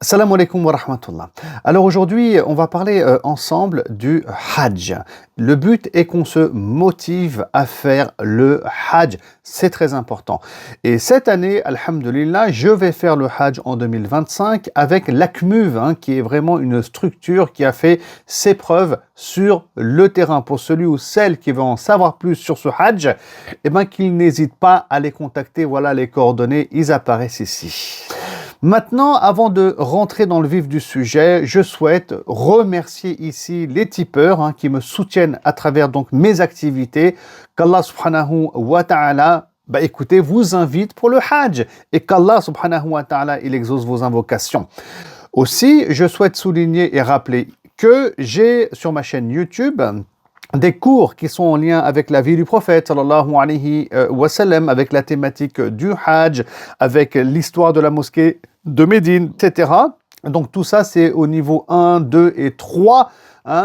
Salam alaikum wa rahmatullah. Alors aujourd'hui, on va parler ensemble du Hajj. Le but est qu'on se motive à faire le Hajj. C'est très important. Et cette année, alhamdulillah, je vais faire le Hajj en 2025 avec l'ACMUV, qui est vraiment une structure qui a fait ses preuves sur le terrain. Pour celui ou celle qui veut en savoir plus sur ce Hajj, qu'il n'hésite pas à les contacter. Voilà les coordonnées, ils apparaissent ici. Maintenant, avant de rentrer dans le vif du sujet, je souhaite remercier ici les tipeurs qui me soutiennent à travers donc mes activités. Qu'Allah subhanahu wa ta'ala écoutez, vous invite pour le Hajj et qu'Allah subhanahu wa ta'ala il exauce vos invocations. Aussi, je souhaite souligner et rappeler que j'ai sur ma chaîne YouTube des cours qui sont en lien avec la vie du prophète sallallahu alayhi wa sallam, avec la thématique du Hajj, avec l'histoire de la mosquée de Médine, etc. Donc tout ça, c'est au niveau 1, 2 et 3,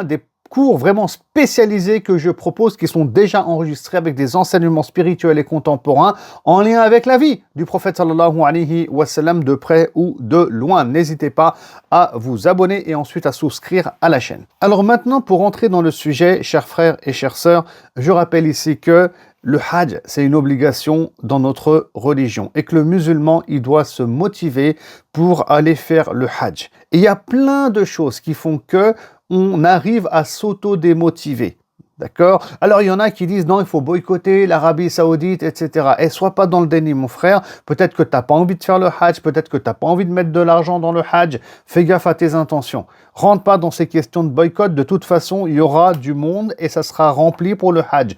des cours vraiment spécialisés que je propose, qui sont déjà enregistrés avec des enseignements spirituels et contemporains en lien avec la vie du prophète sallallahu alayhi wa sallam, de près ou de loin. N'hésitez pas à vous abonner et ensuite à souscrire à la chaîne. Alors maintenant, pour entrer dans le sujet, chers frères et chères sœurs, je rappelle ici que le Hajj, c'est une obligation dans notre religion et que le musulman, il doit se motiver pour aller faire le Hajj. Et il y a plein de choses qui font que on arrive à s'auto-démotiver. D'accord? Alors, il y en a qui disent, non, il faut boycotter l'Arabie Saoudite, etc. Et sois pas dans le déni, mon frère. Peut-être que tu n'as pas envie de faire le Hajj, peut-être que tu n'as pas envie de mettre de l'argent dans le Hajj. Fais gaffe à tes intentions. Rentre pas dans ces questions de boycott. De toute façon, il y aura du monde et ça sera rempli pour le Hajj.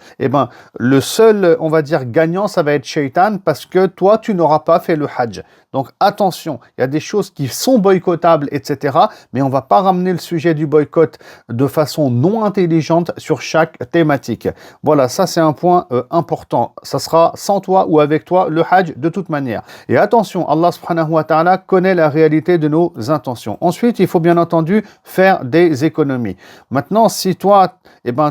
Le seul, on va dire, gagnant, ça va être Shaitan, parce que toi, tu n'auras pas fait le Hajj. Donc attention, il y a des choses qui sont boycottables, etc. Mais on ne va pas ramener le sujet du boycott de façon non intelligente sur chaque thématique. Voilà, ça c'est un point important. Ça sera sans toi ou avec toi le Hajj de toute manière. Et attention, Allah subhanahu wa ta'ala connaît la réalité de nos intentions. Ensuite, il faut bien entendu faire des économies. Maintenant, si toi,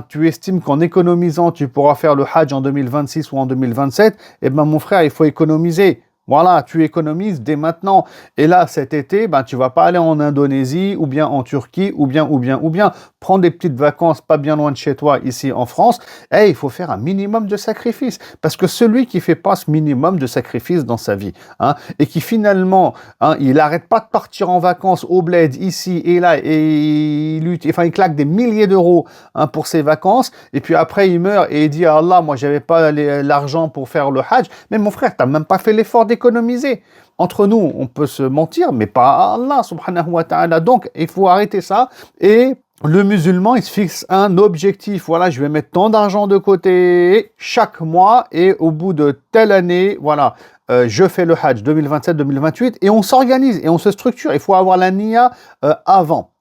tu estimes qu'en économisant, tu pourras faire le Hajj en 2026 ou en 2027, mon frère, il faut économiser. Voilà, tu économises dès maintenant. Et là, cet été, tu vas pas aller en Indonésie, ou bien en Turquie, ou bien. Prends des petites vacances pas bien loin de chez toi, ici en France. Il faut faire un minimum de sacrifices. Parce que celui qui fait pas ce minimum de sacrifices dans sa vie, et qui finalement, il n'arrête pas de partir en vacances au bled, ici et là, et il claque des milliers d'euros pour ses vacances, et puis après, il meurt et il dit à Allah, moi, j'avais pas l'argent pour faire le Hajj. Mais mon frère, t'as même pas fait l'effort d'économiser. Entre nous, on peut se mentir, mais pas à Allah, subhanahu wa ta'ala. Donc, il faut arrêter ça. Et le musulman, il se fixe un objectif. Voilà, je vais mettre tant d'argent de côté chaque mois et au bout de telle année, voilà, je fais le Hajj 2027-2028 et on s'organise et on se structure. Il faut avoir la niya avant.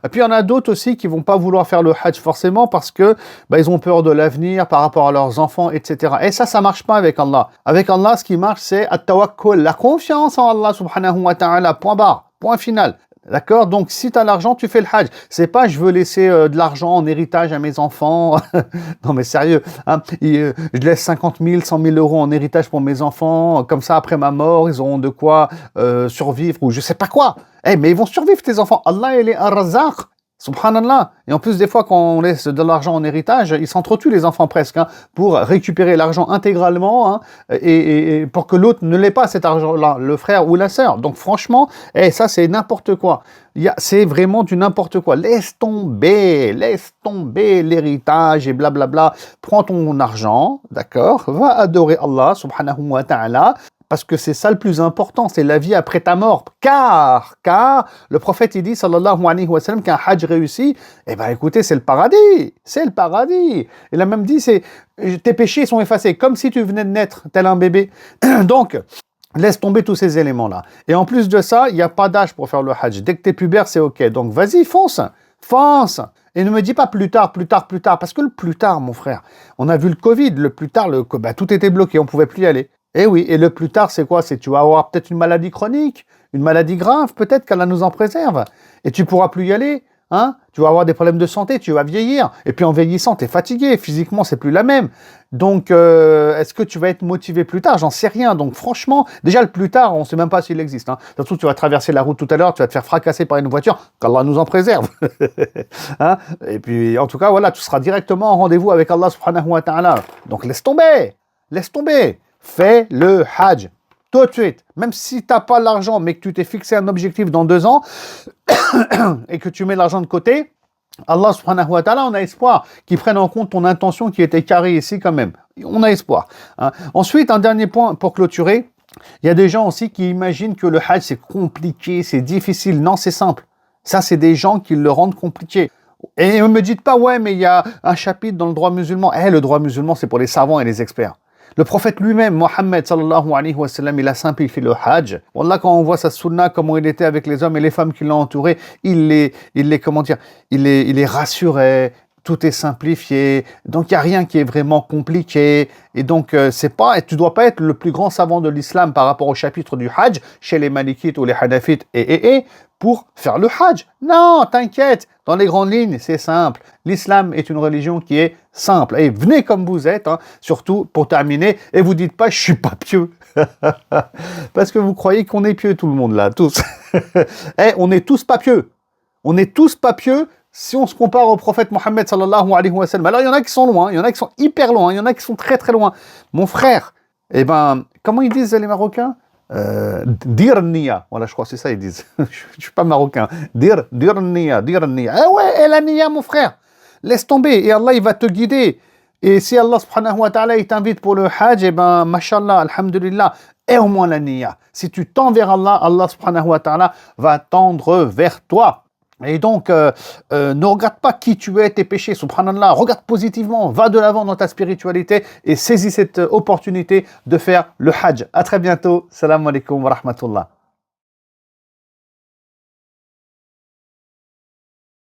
Et puis il y en a d'autres aussi qui vont pas vouloir faire le Hajj forcément parce que ils ont peur de l'avenir par rapport à leurs enfants, etc. Et ça marche pas avec Allah. Avec Allah, ce qui marche, c'est at-tawakkul, la confiance en Allah subhanahu wa ta'ala, point barre, point final. D'accord? Donc, si tu as l'argent, tu fais le Hajj. C'est pas, je veux laisser de l'argent en héritage à mes enfants. Non, mais sérieux. Je laisse 50 000, 100 000 euros en héritage pour mes enfants. Comme ça, après ma mort, ils auront de quoi survivre ou je sais pas quoi. Mais ils vont survivre, tes enfants. Allah, il est ar-Razzaq. Subhanallah. Et en plus, des fois, quand on laisse de l'argent en héritage, ils s'entretuent les enfants presque, pour récupérer l'argent intégralement, et pour que l'autre ne l'ait pas cet argent-là, le frère ou la sœur. Donc franchement, ça c'est n'importe quoi. C'est vraiment du n'importe quoi. Laisse tomber l'héritage et blablabla. Prends ton argent, d'accord, va adorer Allah subhanahu wa ta'ala. Parce que c'est ça le plus important, c'est la vie après ta mort. Car le prophète il dit, sallallahu alayhi wa sallam, qu'un hajj réussi, écoutez, c'est le paradis. C'est le paradis. Il a même dit, tes péchés sont effacés, comme si tu venais de naître, tel un bébé. Donc, laisse tomber tous ces éléments-là. Et en plus de ça, il n'y a pas d'âge pour faire le hajj. Dès que tu es pubère, c'est OK. Donc, vas-y, fonce. Et ne me dis pas plus tard. Parce que le plus tard, mon frère, on a vu le Covid, le plus tard, tout était bloqué, on ne pouvait plus y aller. Eh oui, et le plus tard, c'est quoi? C'est tu vas avoir peut-être une maladie chronique, une maladie grave, peut-être qu'Allah nous en préserve. Et tu pourras plus y aller. Hein? Tu vas avoir des problèmes de santé, tu vas vieillir. Et puis en vieillissant, tu es fatigué. Physiquement, c'est plus la même. Donc, est-ce que tu vas être motivé plus tard? J'en sais rien. Donc, franchement, déjà le plus tard, on ne sait même pas s'il existe. Hein. Surtout, tu vas traverser la route tout à l'heure, tu vas te faire fracasser par une voiture. Qu'Allah nous en préserve. Hein? Et puis, en tout cas, voilà, tu seras directement en rendez-vous avec Allah subhanahu wa ta'ala. Donc, laisse tomber. Laisse tomber. Fais le Hajj. Tout de suite. Même si tu n'as pas l'argent, mais que tu t'es fixé un objectif dans 2 ans, et que tu mets l'argent de côté, Allah subhanahu wa ta'ala, on a espoir qu'il prenne en compte ton intention qui était carrée ici quand même. On a espoir. Hein. Ensuite, un dernier point pour clôturer. Il y a des gens aussi qui imaginent que le Hajj c'est compliqué, c'est difficile. Non, c'est simple. Ça, c'est des gens qui le rendent compliqué. Et ne me dites pas, ouais, mais il y a un chapitre dans le droit musulman. Le droit musulman, c'est pour les savants et les experts. Le prophète lui-même, Mohammed sallallahu alayhi wa sallam, il a simplifié le Hajj. Wallah, quand on voit sa sunna, comment il était avec les hommes et les femmes qui l'ont entouré, il les rassurait. Tout est simplifié. Donc, il n'y a rien qui est vraiment compliqué. Et donc, tu dois pas être le plus grand savant de l'islam par rapport au chapitre du Hajj chez les Malikites ou les Hanafites pour faire le Hajj. Non, t'inquiète. Dans les grandes lignes, c'est simple. L'islam est une religion qui est simple. Et venez comme vous êtes, hein, surtout pour terminer. Et vous dites pas, je suis pas pieux. Parce que vous croyez qu'on est pieux, tout le monde là, tous. On est tous pas pieux. On est tous pas pieux si on se compare au prophète Mohammed sallallahu alayhi wa sallam. Alors, il y en a qui sont loin, il y en a qui sont hyper loin, il y en a qui sont très très loin. Mon frère, comment ils disent les Marocains? Dir niya. Voilà, je crois que c'est ça ils disent. Je suis pas marocain. Dir niya, dir niya. Ah ouais, et la niya, mon frère. Laisse tomber et Allah, il va te guider. Et si Allah subhanahu wa ta'ala, il t'invite pour le Hajj, mashallah, alhamdulillah, et au moins la niya. Si tu tends vers Allah, Allah subhanahu wa ta'ala va tendre vers toi. Et donc, ne regarde pas qui tu es, tes péchés, subhanallah, regarde positivement, va de l'avant dans ta spiritualité et saisis cette opportunité de faire le Hajj. À très bientôt, salam alaikum wa rahmatullah.